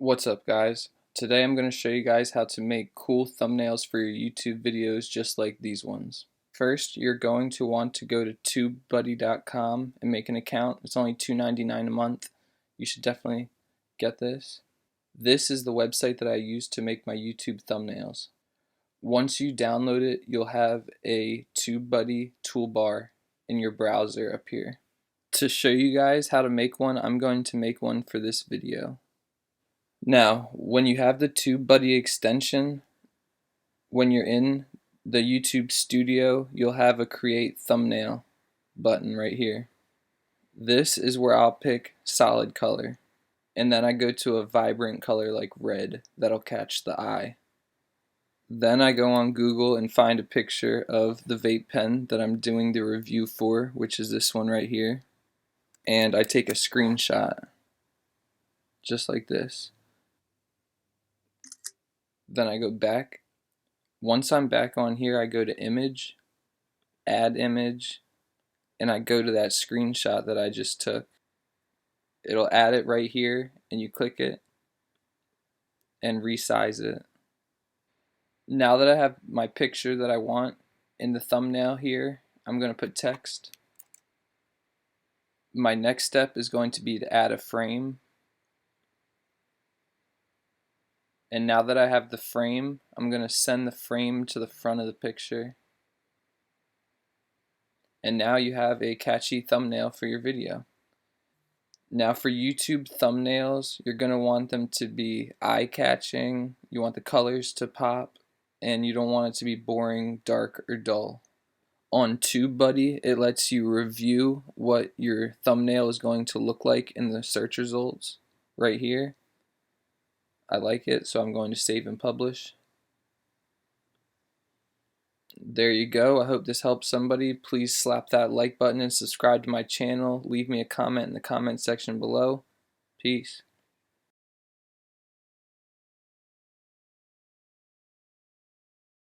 What's up, guys? Today I'm going to show you guys how to make cool thumbnails for your YouTube videos just like these ones. First, you're going to want to go to tubebuddy.com and make an account. It's only $2.99 a month. You should definitely get this. This is the website that I use to make my YouTube thumbnails. Once you download it, you'll have a TubeBuddy toolbar in your browser up here. To show you guys how to make one, I'm going to make one for this video. Now, when you have the TubeBuddy extension, when you're in the YouTube studio, you'll have a create thumbnail button right here. This is where I'll pick solid color, and then I go to a vibrant color like red that'll catch the eye. Then I go on Google and find a picture of the vape pen that I'm doing the review for, which is this one right here, and I take a screenshot just like this. Then I go back. Once I'm back on here, I go to image, add image, and I go to that screenshot that I just took. It'll add it right here, and you click it and resize it. Now that I have my picture that I want in the thumbnail here, I'm going to put text. My next step is going to be to add a frame. And now that I have the frame, I'm going to send the frame to the front of the picture. And now you have a catchy thumbnail for your video. Now for YouTube thumbnails, you're going to want them to be eye-catching, you want the colors to pop, and you don't want it to be boring, dark, or dull. On TubeBuddy, it lets you review what your thumbnail is going to look like in the search results right here. I like it, so I'm going to save and publish. There you go. I hope this helps somebody. Please slap that like button and subscribe to my channel. Leave me a comment in the comment section below. Peace.